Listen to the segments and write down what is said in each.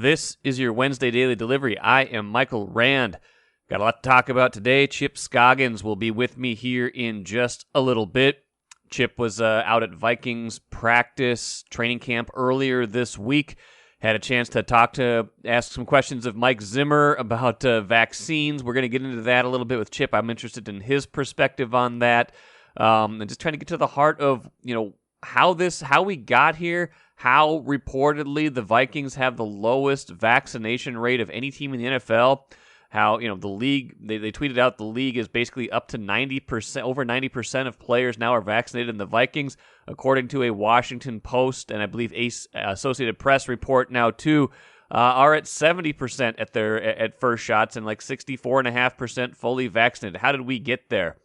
This is your Wednesday Daily Delivery. I am Michael Rand. Got a lot to talk about today. Chip Scoggins will be with me here in just a little bit. Chip was out at Vikings practice training camp earlier this week. Had a chance to ask some questions of Mike Zimmer about vaccines. We're going to get into that a little bit with Chip. I'm interested in his perspective on that, and just trying to get to the heart of how we got here. How reportedly the Vikings have the lowest vaccination rate of any team in the NFL. How, the league, they tweeted out the league is basically up to 90%, over 90% of players now are vaccinated in the Vikings, according to a Washington Post and I believe Associated Press report now too, are at 70% at first shots and like 64.5% fully vaccinated. How did we get there?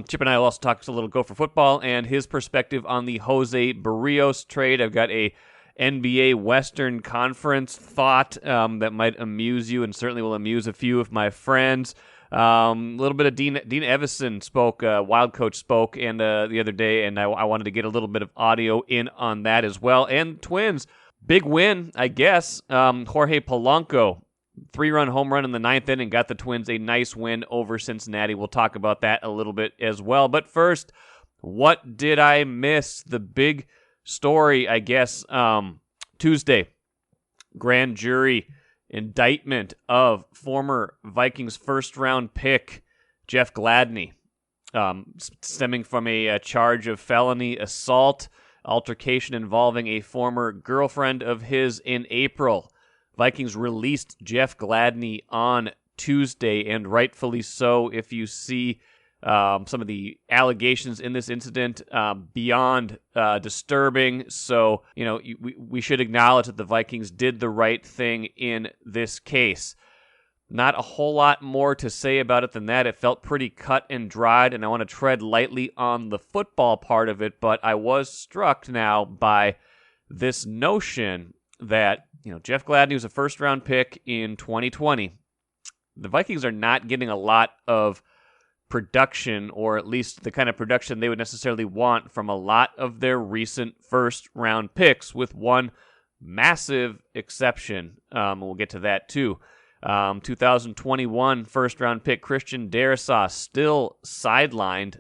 Chip and I will also talk a little Gopher football and his perspective on the Jose Berrios trade. I've got a NBA Western Conference thought that might amuse you and certainly will amuse a few of my friends. A little bit of Dean Evison spoke, Wild Coach spoke and the other day, and I wanted to get a little bit of audio in on that as well. And Twins, big win, I guess. Jorge Polanco, 3-run home run in the ninth inning, got the Twins a nice win over Cincinnati. We'll talk about that a little bit as well. But first, what did I miss? The big story, I guess, Tuesday, grand jury indictment of former Vikings first-round pick Jeff Gladney, stemming from a charge of felony assault, altercation involving a former girlfriend of his in April. Vikings released Jeff Gladney on Tuesday, and rightfully so. If you see some of the allegations in this incident, beyond disturbing. So, we should acknowledge that the Vikings did the right thing in this case. Not a whole lot more to say about it than that. It felt pretty cut and dried, and I want to tread lightly on the football part of it, but I was struck now by this notion that Jeff Gladney was a first-round pick in 2020. The Vikings are not getting a lot of production, or at least the kind of production they would necessarily want from a lot of their recent first-round picks, with one massive exception. We'll get to that too. 2021 first-round pick Christian Darrisaw still sidelined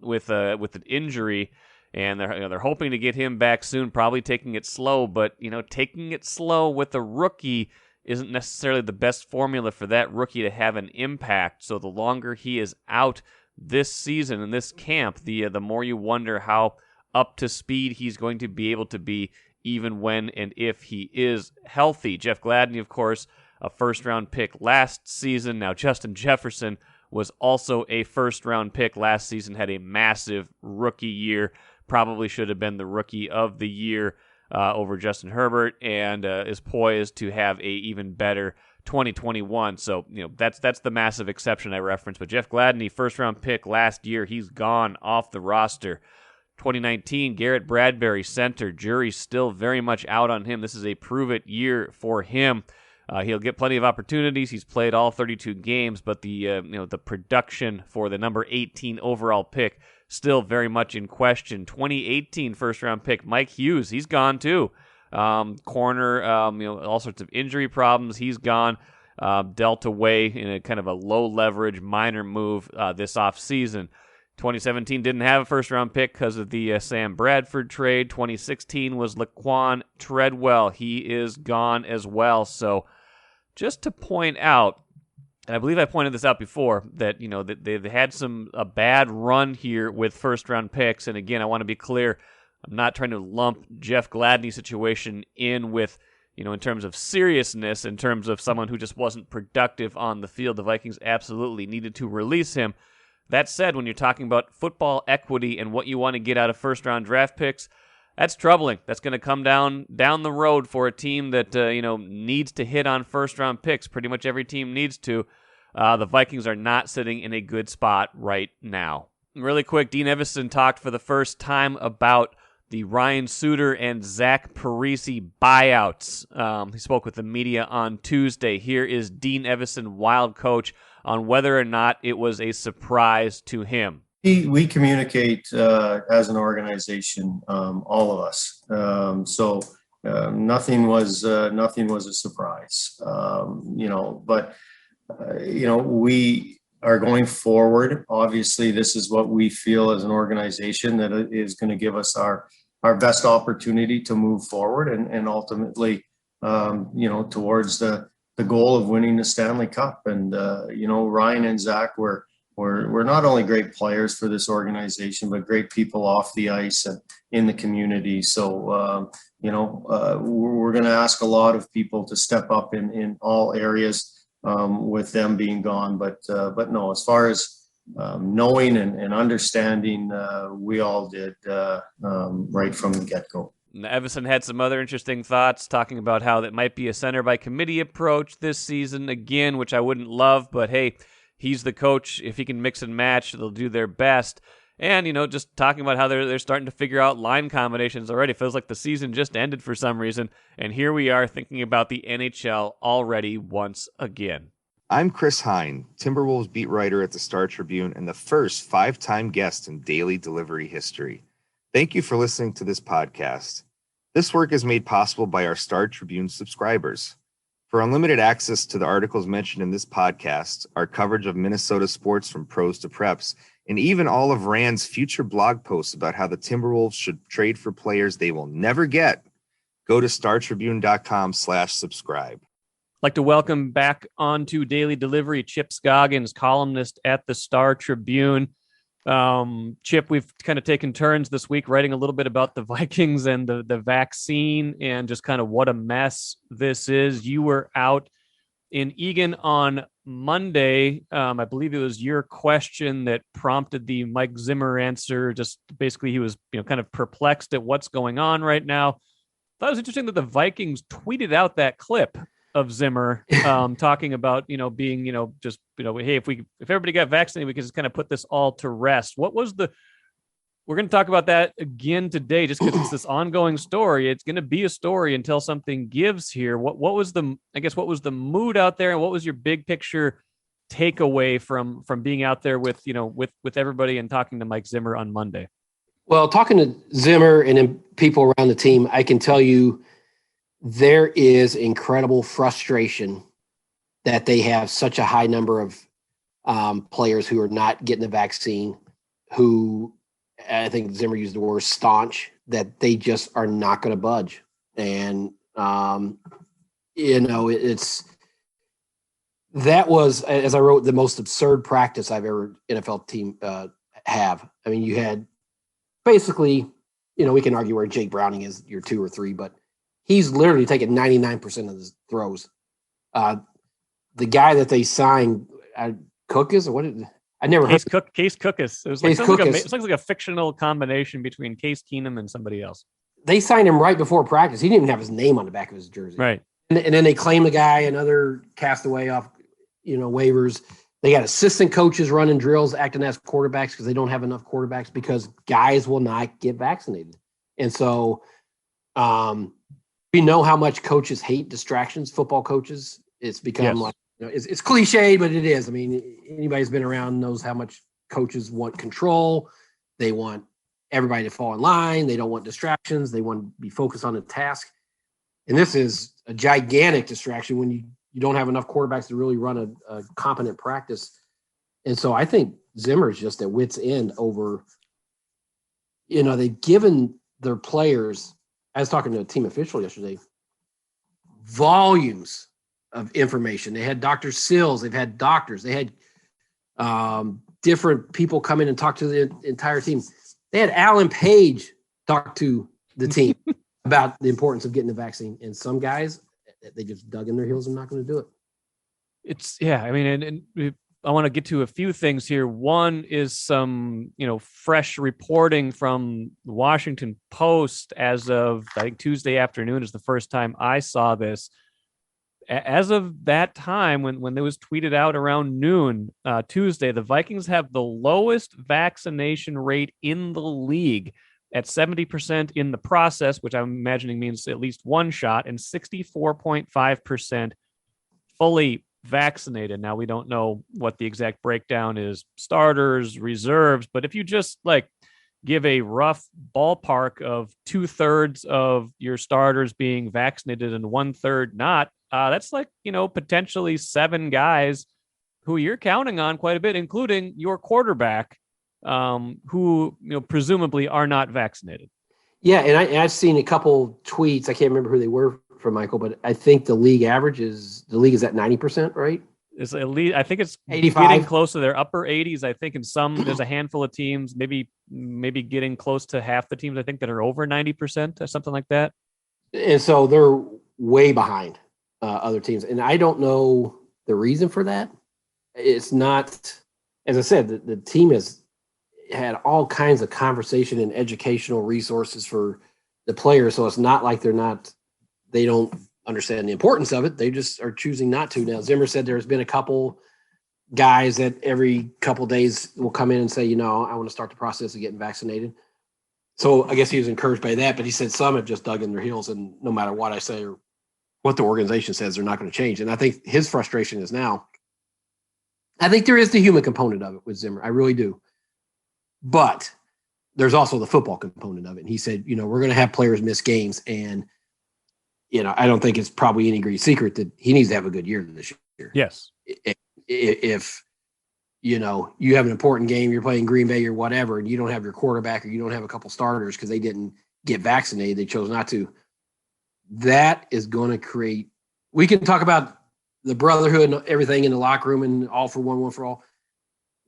with an injury. And they're hoping to get him back soon, probably taking it slow. But, taking it slow with a rookie isn't necessarily the best formula for that rookie to have an impact. So the longer he is out this season in this camp, the more you wonder how up to speed he's going to be able to be, even when and if he is healthy. Jeff Gladney, of course, a first-round pick last season. Now, Justin Jefferson was also a first-round pick last season, had a massive rookie year. Probably should have been the rookie of the year over Justin Herbert, and is poised to have a even better 2021. So, that's the massive exception I referenced. But Jeff Gladney, first-round pick last year, he's gone off the roster. 2019, Garrett Bradbury, center. Jury's still very much out on him. This is a prove-it year for him. He'll get plenty of opportunities. He's played all 32 games, but the production for the number 18 overall pick still very much in question. 2018 first-round pick Mike Hughes, he's gone too. Corner, all sorts of injury problems. He's gone, dealt away in a kind of a low-leverage minor move this offseason. 2017 didn't have a first-round pick because of the Sam Bradford trade. 2016 was Laquan Treadwell. He is gone as well. So just to point out, and I believe I pointed this out before, that that they've had a bad run here with first-round picks. And again, I want to be clear, I'm not trying to lump Jeff Gladney's situation in with, in terms of seriousness, in terms of someone who just wasn't productive on the field. The Vikings absolutely needed to release him. That said, when you're talking about football equity and what you want to get out of first-round draft picks, that's troubling. That's going to come down the road for a team that needs to hit on first-round picks. Pretty much every team needs to. The Vikings are not sitting in a good spot right now. Really quick, Dean Evison talked for the first time about the Ryan Suter and Zach Parisi buyouts. He spoke with the media on Tuesday. Here is Dean Evison, Wild coach, on whether or not it was a surprise to him. We communicate as an organization, all of us. So nothing was a surprise. But we are going forward. Obviously, this is what we feel as an organization that is going to give us our best opportunity to move forward and ultimately, towards the goal of winning the Stanley Cup. And Ryan and Zach were not only great players for this organization, but great people off the ice and in the community. So, we're going to ask a lot of people to step up in all areas with them being gone. But no, as far as knowing and understanding, we all did right from the get-go. Evison had some other interesting thoughts talking about how that might be a center by committee approach this season again, which I wouldn't love, but hey, he's the coach. If he can mix and match, they'll do their best. And, just talking about how they're starting to figure out line combinations already. Feels like the season just ended for some reason. And here we are thinking about the NHL already once again. I'm Chris Hine, Timberwolves beat writer at the Star Tribune and the first 5-time guest in daily delivery history. Thank you for listening to this podcast. This work is made possible by our Star Tribune subscribers. For unlimited access to the articles mentioned in this podcast, our coverage of Minnesota sports from pros to preps, and even all of Rand's future blog posts about how the Timberwolves should trade for players they will never get, go to startribune.com/subscribe. I'd like to welcome back onto Daily Delivery Chip Scoggins, columnist at the Star Tribune. Chip, we've kind of taken turns this week writing a little bit about the Vikings and the vaccine and just kind of what a mess this is. You were out in Egan on Monday. I believe it was your question that prompted the Mike Zimmer answer. Just basically he was kind of perplexed at what's going on right now. I thought it was interesting that the Vikings tweeted out that clip of Zimmer talking about, being, hey, if everybody got vaccinated, we can just kind of put this all to rest. We're going to talk about that again today, just because it's this ongoing story. It's going to be a story until something gives here. What was the mood out there, and what was your big picture takeaway from being out there with everybody and talking to Mike Zimmer on Monday? Well, talking to Zimmer and then people around the team, I can tell you there is incredible frustration that they have such a high number of players who are not getting the vaccine, who I think Zimmer used the word staunch, that they just are not going to budge. And, that was, as I wrote, the most absurd practice I've ever NFL team have. I mean, you had basically, we can argue where Jake Browning is year 2 or 3, but he's literally taken 99% of his throws. The guy that they signed, Cookis, or what? I never heard. Case Cookis. It was like it's like a fictional combination between Case Keenum and somebody else. They signed him right before practice. He didn't even have his name on the back of his jersey. Right. And then they claim the guy, another castaway off, waivers. They got assistant coaches running drills, acting as quarterbacks because they don't have enough quarterbacks because guys will not get vaccinated. And so, we know how much coaches hate distractions, football coaches. It's become it's cliche, but it is. I mean, anybody who's been around knows how much coaches want control. They want everybody to fall in line. They don't want distractions. They want to be focused on a task. And this is a gigantic distraction when you don't have enough quarterbacks to really run a competent practice. And so I think Zimmer's just at wit's end over, they've given their players, I was talking to a team official yesterday, volumes of information. They had Dr. Sills, they've had doctors, they had different people come in and talk to the entire team. They had Alan Page talk to the team about the importance of getting the vaccine. And some guys, they just dug in their heels and not going to do it. And I want to get to a few things here. One is some, fresh reporting from the Washington Post as of, I think, Tuesday afternoon is the first time I saw this. As of that time, when it was tweeted out around noon Tuesday, the Vikings have the lowest vaccination rate in the league at 70% in the process, which I'm imagining means at least one shot, and 64.5% fully vaccinated. Now, we don't know what the exact breakdown is, starters, reserves, but if you just give a rough ballpark of 2/3 of your starters being vaccinated and 1/3 not, that's like, potentially 7 guys who you're counting on quite a bit, including your quarterback, who, presumably are not vaccinated. Yeah. And I've seen a couple tweets. I can't remember who they were from Michael, but I think the league is at 90%, right? It's at least, I think it's 85. getting close to their upper 80s. I think in some, there's a handful of teams, maybe getting close to half the teams, I think, that are over 90% or something like that. And so they're way behind other teams. And I don't know the reason for that. It's not, as I said, the team has had all kinds of conversation and educational resources for the players. So it's not like they don't understand the importance of it. They just are choosing not to. Now, Zimmer said there's been a couple guys that every couple days will come in and say, I want to start the process of getting vaccinated. So I guess he was encouraged by that, but he said some have just dug in their heels, and no matter what I say or what the organization says, they're not going to change. And I think his frustration is now, I think there is the human component of it with Zimmer. I really do. But there's also the football component of it. And he said, we're going to have players miss games, and I don't think it's probably any great secret that he needs to have a good year this year. Yes. If you have an important game, you're playing Green Bay or whatever, and you don't have your quarterback or you don't have a couple starters because they didn't get vaccinated, they chose not to. That is going to create – we can talk about the brotherhood and everything in the locker room and all for one for all.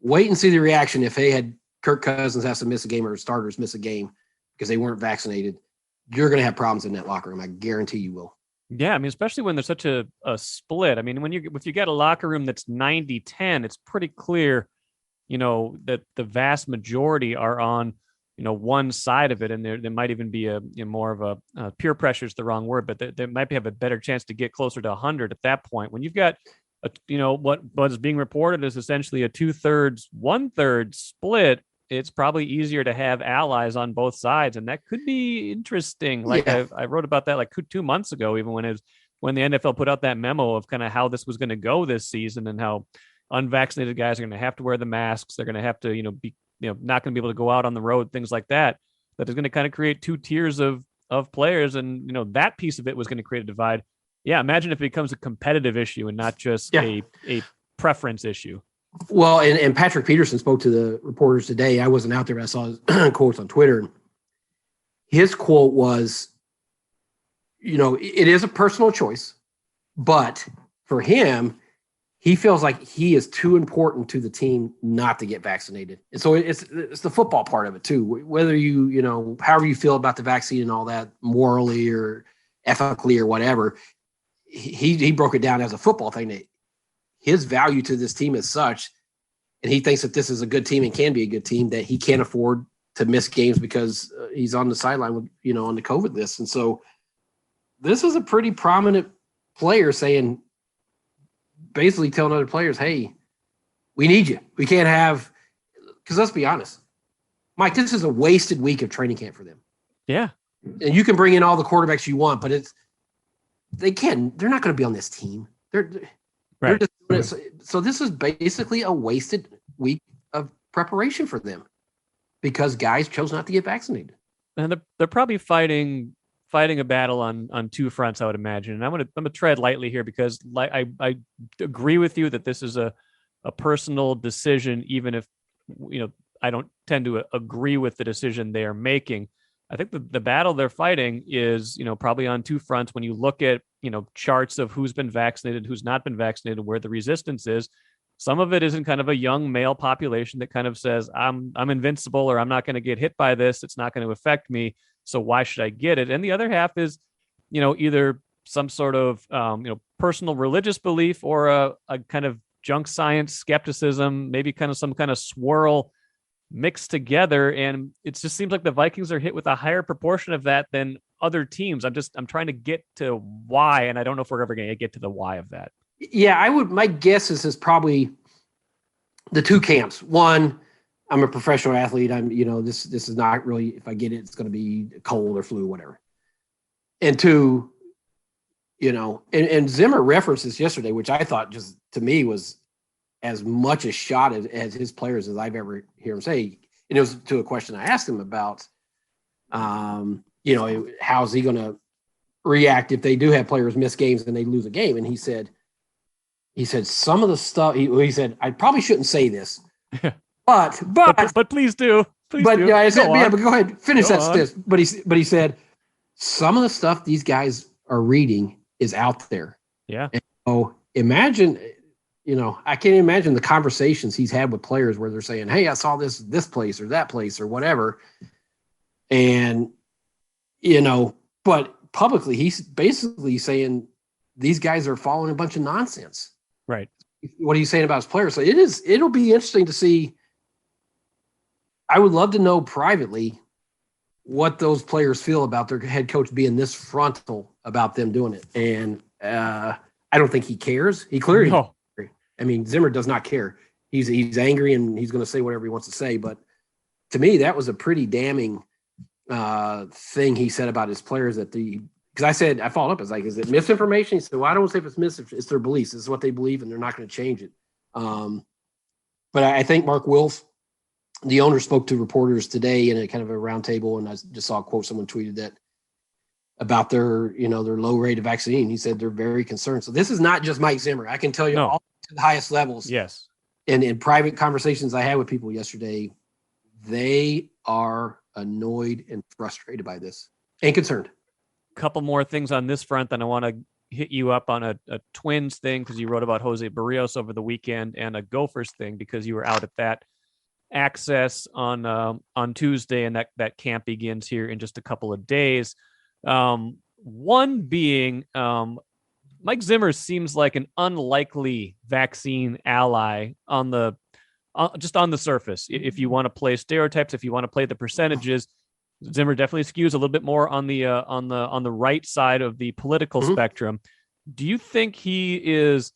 Wait and see the reaction if they had Kirk Cousins has to miss a game or starters miss a game because they weren't vaccinated. You're going to have problems in that locker room. I guarantee you will. Yeah, I mean, especially when there's such a split. I mean, if you get a locker room that's 90-10, it's pretty clear, that the vast majority are on, one side of it, and there might even be a more of a peer pressure is the wrong word, but they might have a better chance to get closer to 100 at that point. When you've got, what is being reported is essentially a 2/3, 1/3 split. It's probably easier to have allies on both sides, and that could be interesting. Like I wrote about that like 2 months ago, even when the NFL put out that memo of kind of how this was going to go this season and how unvaccinated guys are going to have to wear the masks. They're going to have to, be, not going to be able to go out on the road, things like that. That is going to kind of create 2 tiers of players, and that piece of it was going to create a divide. Yeah, imagine if it becomes a competitive issue and not just a preference issue. Well, and Patrick Peterson spoke to the reporters today. I wasn't out there, but I saw his quotes on Twitter. His quote was, it is a personal choice, but for him, he feels like he is too important to the team not to get vaccinated. And so it's the football part of it too. Whether however you feel about the vaccine and all that, morally or ethically or whatever, he broke it down as a football thing that his value to this team is such, and he thinks that this is a good team and can be a good team, that he can't afford to miss games because he's on the sideline with, on the COVID list. And so this is a pretty prominent player saying, basically telling other players, hey, we need you. We can't have, because let's be honest, Mike, this is a wasted week of training camp for them. Yeah. And you can bring in all the quarterbacks you want, but they're not going to be on this team. Right. So this is basically a wasted week of preparation for them because guys chose not to get vaccinated. And they're probably fighting a battle on 2 fronts, I would imagine. And I'm gonna tread lightly here because I agree with you that this is a personal decision, even if I don't tend to agree with the decision they are making. I think the battle they're fighting is, probably on 2 fronts. When you look at, charts of who's been vaccinated, who's not been vaccinated, where the resistance is, some of it isn't kind of a young male population that kind of says, I'm invincible, or I'm not going to get hit by this. It's not going to affect me. So why should I get it? And the other half is, either some sort of, personal religious belief or a kind of junk science skepticism, maybe kind of some kind of swirl mixed together. And it just seems like the Vikings are hit with a higher proportion of that than other teams. I'm trying to get to why, and I don't know if we're ever going to get to the why of that. Yeah, my guess is probably the 2 camps. One, I'm a professional athlete. This is not really, if I get it, it's going to be cold or flu, whatever. And 2, and Zimmer referenced this yesterday, which I thought just to me was as much a shot as his players as I've ever heard him say. and it was to a question I asked him about, how's he going to react if they do have players miss games and they lose a game? And he said some of the stuff. He said, I probably shouldn't say this, but please do. Please but do. yeah, I said, Go yeah, on. but go ahead, finish Go that on. list. But he said some of the stuff these guys are reading is out there. Yeah. And so imagine, I can't imagine the conversations he's had with players where they're saying, hey, I saw this place or that place or whatever. And, but publicly, he's basically saying these guys are following a bunch of nonsense. Right. What are you saying about his players? So it'll be interesting to see. I would love to know privately what those players feel about their head coach being this frontal about them doing it. And I don't think he cares. He clearly, No. I mean, Zimmer does not care. He's angry and he's going to say whatever he wants to say. But to me, that was a pretty damning thing he said about his players because I followed up. I was like, is it misinformation? He said, well, I don't say if it's misinformation. It's their beliefs. This is what they believe and they're not going to change it. But I think Mark Wilf, the owner, spoke to reporters today in a kind of a roundtable, and I just saw a quote. Someone tweeted that about their low rate of vaccine. He said they're very concerned. So this is not just Mike Zimmer. I can tell you all to the highest levels. Yes. And in private conversations I had with people yesterday, they are annoyed and frustrated by this and concerned. Couple more things on this front, then I want to hit you up on a Twins thing because you wrote about Jose Berrios over the weekend, and a Gophers thing because you were out at that access on Tuesday, and that camp begins here in just a couple of days. One being Mike Zimmer seems like an unlikely vaccine ally just on the surface. If you want to play stereotypes, if you want to play the percentages, Zimmer definitely skews a little bit more on the right side of the political spectrum. Do you think he is,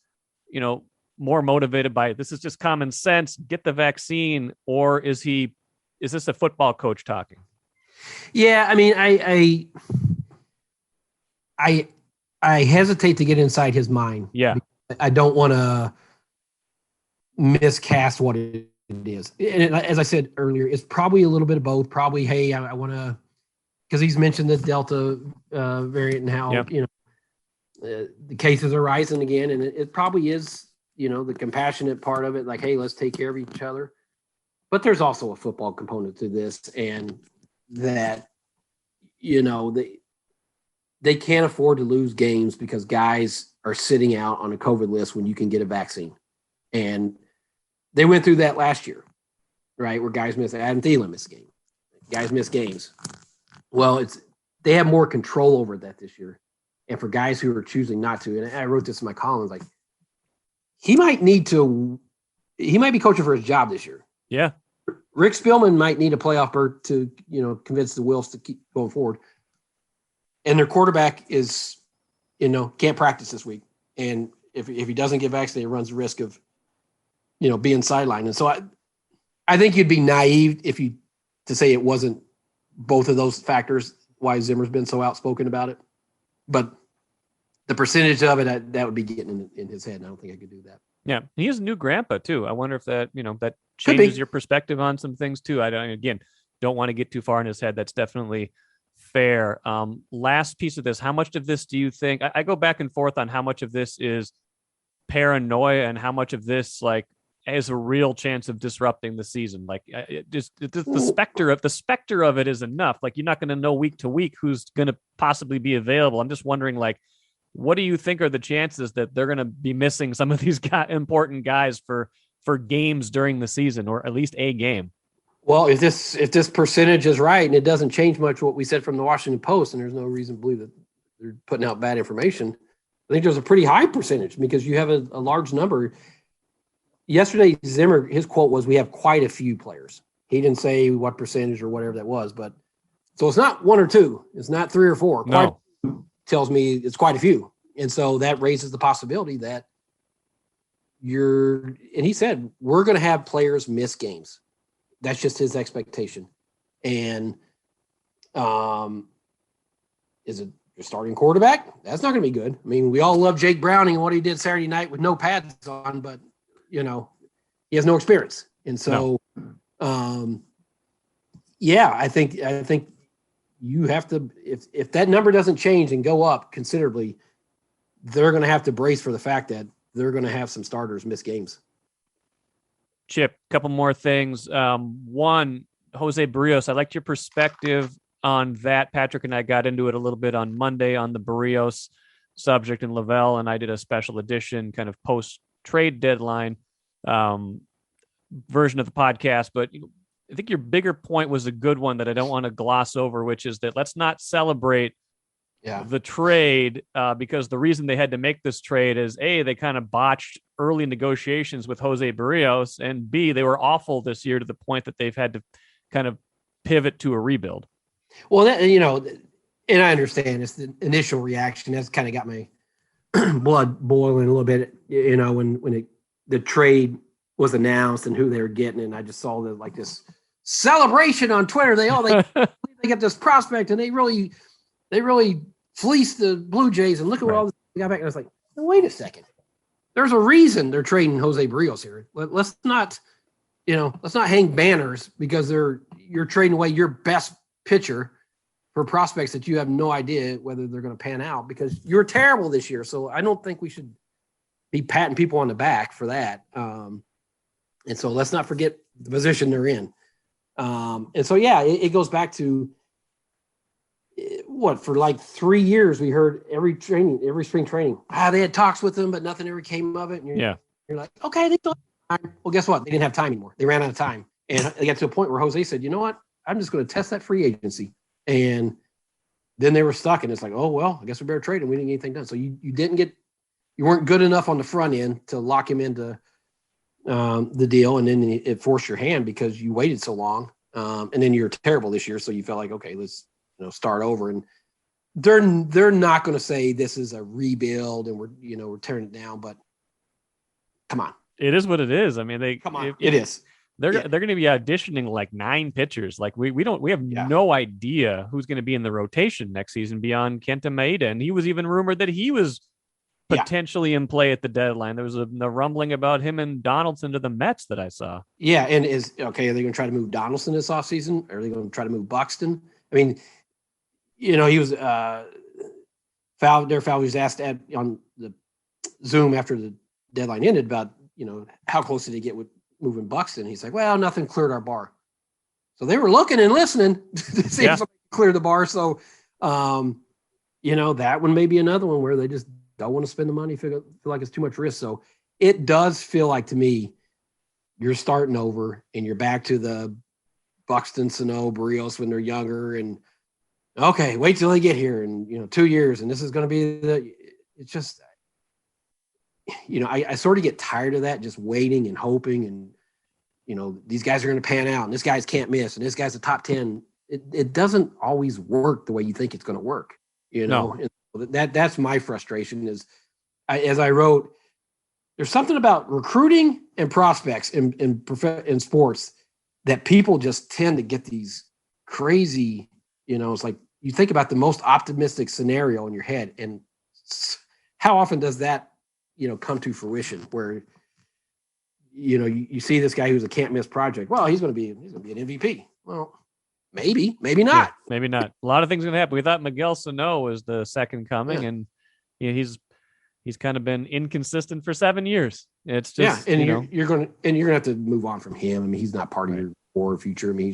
more motivated by this is just common sense, get the vaccine, or is this a football coach talking? Yeah, I mean, I hesitate to get inside his mind. Yeah. I don't want to miscast what it is. And as I said earlier, it's probably a little bit of both. Probably, hey, I want to, because he's mentioned the Delta variant and how, the cases are rising again. And it probably is, the compassionate part of it, like, hey, let's take care of each other. But there's also a football component to this, and that, they can't afford to lose games because guys are sitting out on a COVID list when you can get a vaccine. And they went through that last year, right? Where guys missed. Adam Thielen missed a game. Guys miss games. Well, they have more control over that this year. And for guys who are choosing not to, and I wrote this in my columns, like, he might be coaching for his job this year. Yeah. Rick Spielman might need a playoff berth to, convince the Wilfs to keep going forward. And their quarterback is, can't practice this week. And if he doesn't get vaccinated, runs the risk of, being sidelined. And so I think you'd be naive to say it wasn't both of those factors why Zimmer's been so outspoken about it. But the percentage of it, that would be getting in his head. And I don't think I could do that. Yeah. He is a new grandpa too. I wonder if that, that changes your perspective on some things too. I don't want to get too far in his head. That's definitely fair. Last piece of this, how much of this do you think, I go back and forth on how much of this is paranoia and how much of this has a real chance of disrupting the season. The specter of it is enough. You're not going to know week to week who's going to possibly be available. I'm just wondering, what do you think are the chances that they're going to be missing some of these important guys for games during the season, or at least a game? Well, if this percentage is right, and it doesn't change much what we said from the Washington Post, and there's no reason to believe that they're putting out bad information, I think there's a pretty high percentage because you have a large number. Yesterday, Zimmer, his quote was, we have quite a few players. He didn't say what percentage or whatever that was, but so it's not one or two. It's not three or four. No. Tells me it's quite a few. And so that raises the possibility that and he said, we're going to have players miss games. That's just his expectation. And is it your starting quarterback? That's not going to be good. I mean, we all love Jake Browning and what he did Saturday night with no pads on, but he has no experience. And so Yeah, I think you have to, if that number doesn't change and go up considerably, they're going to have to brace for the fact that they're going to have some starters miss games. Chip, a couple more things. One, Jose Berrios, I liked your perspective on that. Patrick and I got into it a little bit on Monday on the Berrios subject, and Lavelle and I did a special edition kind of post-trade deadline version of the podcast. But I think your bigger point was a good one that I don't want to gloss over, which is that let's not celebrate the trade because the reason they had to make this trade is A, they kind of botched early negotiations with Jose Berrios, and B, they were awful this year to the point that they've had to kind of pivot to a rebuild. Well, and I understand it's the initial reaction. That's kind of got my blood boiling a little bit, when the trade was announced and who they were getting, and I just saw this celebration on Twitter. They get this prospect, and they really fleeced the Blue Jays, and look at what all this got back. And I was like, no, wait a second. There's a reason they're trading Jose Berrios here. Let's not hang banners because you're trading away your best pitcher for prospects that you have no idea whether they're going to pan out because you're terrible this year. So I don't think we should be patting people on the back for that. And so let's not forget the position they're in. And so, it goes back to for like 3 years, we heard every spring training, they had talks with them, but nothing ever came of it. And you're like, okay, they still have time. Well, guess what? They didn't have time anymore. They ran out of time. And they got to a point where Jose said, you know what? I'm just going to test that free agency. And then they were stuck. And it's like, oh, well, I guess we better trade him. We didn't get anything done. So you weren't good enough on the front end to lock him into the deal. And then it forced your hand because you waited so long. And then you're terrible this year. So you felt like, okay, let's start over. And they're not going to say this is a rebuild and we're tearing it down, but come on. It is what it is. I mean, it is. They're going to be auditioning like 9 pitchers. Like we have no idea who's going to be in the rotation next season beyond Kenta Maeda. And he was even rumored that he was potentially in play at the deadline. There was a rumbling about him and Donaldson to the Mets that I saw. Yeah. And are they going to try to move Donaldson this offseason? Are they going to try to move Buxton? I mean, he was Fowl was asked on the Zoom after the deadline ended about, how close did he get with moving Buxton? He's like, well, nothing cleared our bar. So they were looking and listening to see if somebody clear the bar. So, that one may be another one where they just don't want to spend the money, feel like it's too much risk. So it does feel like to me, you're starting over and you're back to the Buxton, Sano, Berrios when they're younger. And okay, wait till they get here and, 2 years. And this is going to be it's just, I sort of get tired of that, just waiting and hoping. And, these guys are going to pan out and this guy's can't miss. And this guy's a top 10. It doesn't always work the way you think it's going to work, No. And that's my frustration is as I wrote, there's something about recruiting and prospects in sports that people just tend to get these crazy, it's like you think about the most optimistic scenario in your head. And how often does that, come to fruition where, you see this guy who's a can't miss project. Well, he's going to be an MVP. Well, maybe not. Yeah, maybe not. A lot of things are going to happen. We thought Miguel Sano was the second coming and he's kind of been inconsistent for 7 years. It's just, you're going to have to move on from him. I mean, he's not part of your core future. I mean,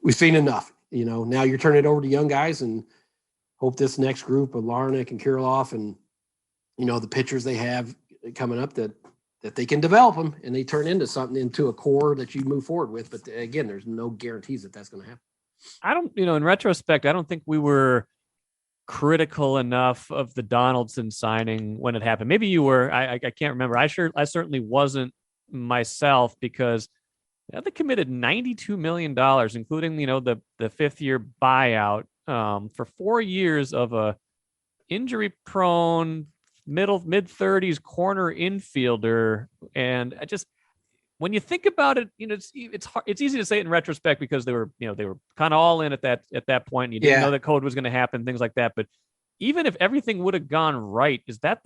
we've seen enough, now you're turning it over to young guys and hope this next group of Larnach and Kirilloff and, the pitchers they have coming up that they can develop them and they turn into a core that you move forward with. But again, there's no guarantees that that's going to happen. I don't, in retrospect, I don't think we were critical enough of the Donaldson signing when it happened. Maybe you were, I can't remember. I certainly wasn't myself because they committed $92 million, including, the fifth year buyout for 4 years of a injury prone mid-30s corner infielder. And I just, when you think about it, it's hard, it's easy to say it in retrospect because they were kind of all in at that point. And you didn't know that code was going to happen, things like that. But even if everything would have gone right, is that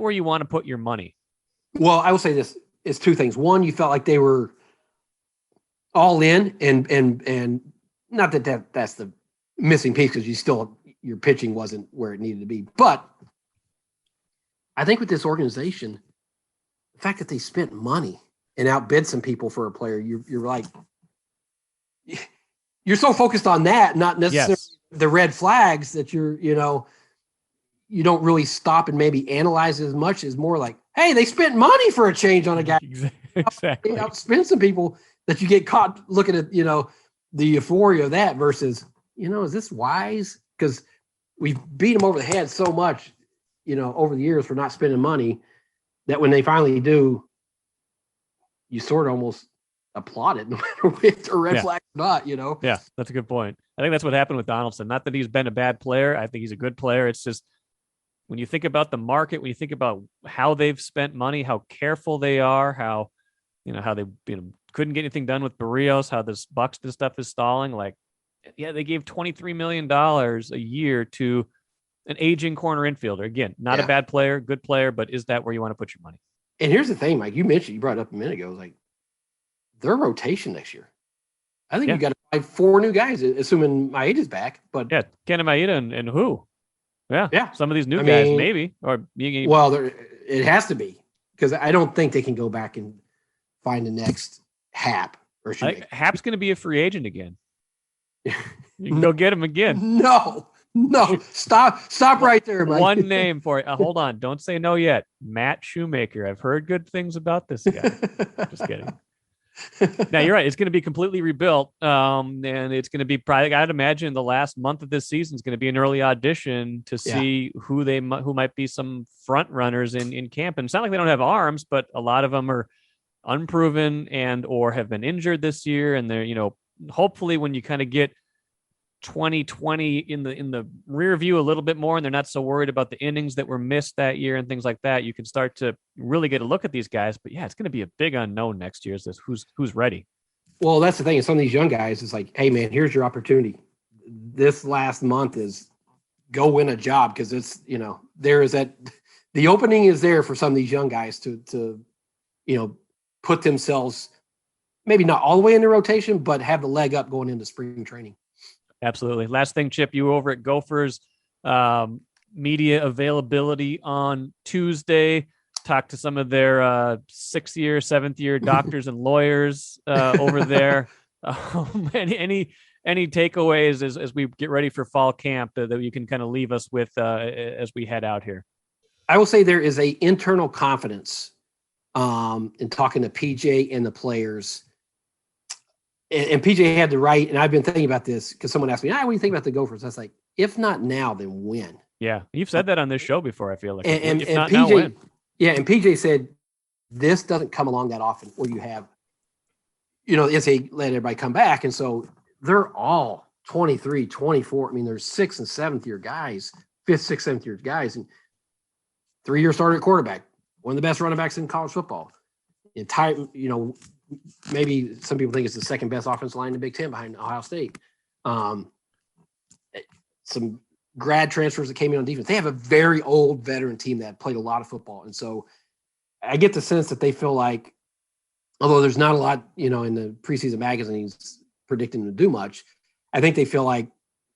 where you want to put your money? Well, I will say this is two things. One, you felt like they were all in, and not that's the missing piece because your pitching wasn't where it needed to be. But I think with this organization, the fact that they spent money and outbid some people for a player, you're like, you're so focused on that, not necessarily the red flags that you don't really stop and maybe analyze as much as more like, hey, they spent money for a change on a guy. Exactly. They outspend some people that you get caught looking at, the euphoria of that versus, is this wise? Because we've beat them over the head so much, over the years for not spending money that when they finally do, you sort of almost applaud it no matter if it's a red flag or not, Yeah, that's a good point. I think that's what happened with Donaldson. Not that he's been a bad player. I think he's a good player. It's just when you think about the market, when you think about how they've spent money, how careful they are, how they couldn't get anything done with Berrios, how this Buxton stuff is stalling. Like, yeah, they gave $23 million a year to an aging corner infielder. Again, not a bad player, good player, but is that where you want to put your money? And here's the thing, Mike, you brought it up a minute ago, like their rotation next year. I think you got to find 4 new guys, assuming Maeda's back. But yeah, Kenny Maeda and who? Yeah. Some of these new guys, maybe. Or it has to be because I don't think they can go back and find the next Hap. Hap's going to be a free agent again. You can go get him again. No, stop right there, Mike. One name for it. Hold on, don't say no yet. Matt Shoemaker. I've heard good things about this guy. Just kidding. Now you're right. It's going to be completely rebuilt, and it's going to be probably. I'd imagine the last month of this season is going to be an early audition to see who might be some front runners in camp. And it's not like they don't have arms, but a lot of them are unproven and or have been injured this year. And they're hopefully when you kind of get 2020 in the rear view a little bit more, and they're not so worried about the innings that were missed that year and things like that, you can start to really get a look at these guys. But yeah, it's going to be a big unknown next year. Is this who's ready? Well, that's the thing. Some of these young guys, it's like, hey man, here's your opportunity. This last month is go win a job because it's there is that the opening is there for some of these young guys to put themselves maybe not all the way in the rotation, but have the leg up going into spring training. Absolutely. Last thing, Chip, you were over at Gophers media availability on Tuesday. Talked to some of their 6th year, 7th year doctors and lawyers over there. Any takeaways as we get ready for fall camp that you can kind of leave us with as we head out here? I will say there is a internal confidence in talking to PJ and the players. And PJ had the right, and I've been thinking about this because someone asked me, what do you think about the Gophers? I was like, if not now, then when? Yeah, you've said that on this show before, I feel like. And if not PJ, now, when? Yeah, and PJ said, this doesn't come along that often where you have, the NCAA let everybody come back. And so they're all 23, 24. I mean, there's 6th and 7th year guys, 5th, 6th, 7th year guys, and 3-year starter at quarterback, one of the best running backs in college football. Entire, maybe some people think it's the second best offensive line in the Big Ten behind Ohio State. Some grad transfers that came in on defense. They have a very old veteran team that played a lot of football. And so I get the sense that they feel like, although there's not a lot, in the preseason magazines predicting to do much, I think they feel like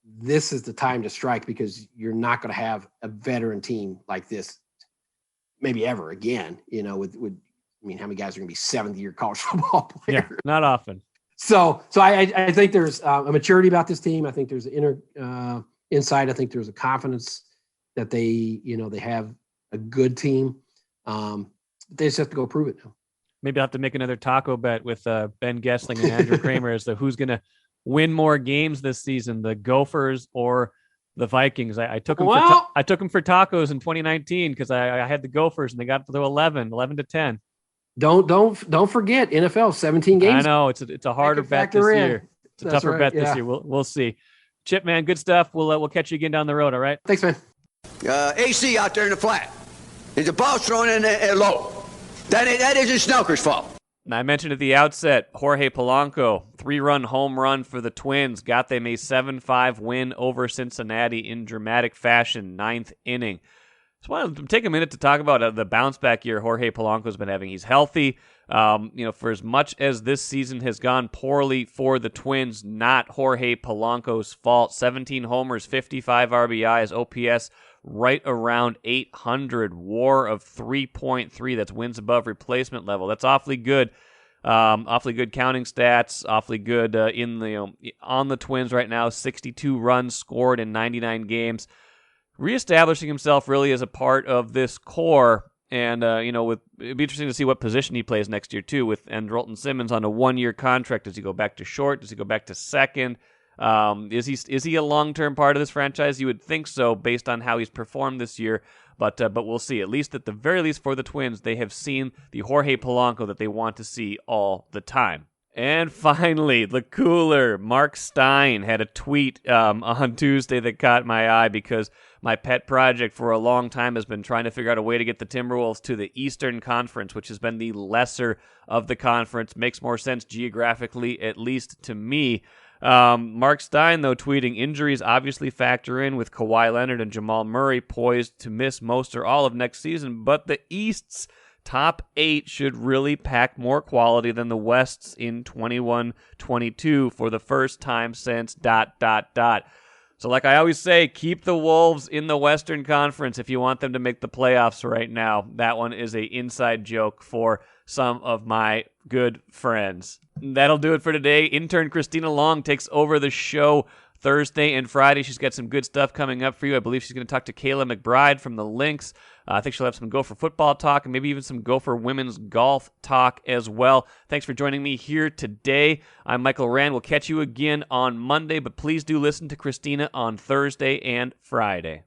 this is the time to strike because you're not going to have a veteran team like this maybe ever again, how many guys are going to be 7th year college football players? Yeah, not often. So I think there's a maturity about this team. I think there's an inner insight. I think there's a confidence that they have a good team. They just have to go prove it now. Maybe I'll have to make another taco bet with Ben Gessling and Andrew Kramer as to who's going to win more games this season, the Gophers or the Vikings. I took them for tacos in 2019 because I had the Gophers and they got to 11-10. Don't forget NFL 17 games. I know it's a harder bet this year. It's a tougher bet this year. We'll see. Chip, man, good stuff. We'll catch you again down the road. All right. Thanks, man. AC out there in the flat. There's a ball thrown in there low. That isn't Snelker's fault. I mentioned at the outset, Jorge Polanco, 3-run home run for the Twins, got them a 7-5 win over Cincinnati in dramatic fashion, 9th inning. Just want to take a minute to talk about the bounce back year Jorge Polanco's been having. He's healthy. For as much as this season has gone poorly for the Twins, not Jorge Polanco's fault. 17 homers, 55 RBIs, OPS right around 800, WAR of 3.3. That's wins above replacement level. That's awfully good. Awfully good counting stats. Awfully good on the Twins right now. 62 runs scored in 99 games. Reestablishing himself really as a part of this core, and it'd be interesting to see what position he plays next year too. With Andrelton Simmons on a 1-year contract, does he go back to short? Does he go back to second? Is he a long-term part of this franchise? You would think so, based on how he's performed this year. But we'll see. At least, at the very least, for the Twins, they have seen the Jorge Polanco that they want to see all the time. And finally, the cooler, Mark Stein, had a tweet on Tuesday that caught my eye because my pet project for a long time has been trying to figure out a way to get the Timberwolves to the Eastern Conference, which has been the lesser of the conference. Makes more sense geographically, at least to me. Mark Stein, though, tweeting, injuries obviously factor in with Kawhi Leonard and Jamal Murray poised to miss most or all of next season, but the East's top 8 should really pack more quality than the West's in 21-22 for the first time since ... So like I always say, keep the Wolves in the Western Conference if you want them to make the playoffs right now. That one is a inside joke for some of my good friends. That'll do it for today. Intern Christina Long takes over the show Thursday and Friday. She's got some good stuff coming up for you. I believe she's going to talk to Kayla McBride from the Lynx. I think she'll have some Gopher football talk and maybe even some Gopher women's golf talk as well. Thanks for joining me here today. I'm Michael Rand. We'll catch you again on Monday, but please do listen to Christina on Thursday and Friday.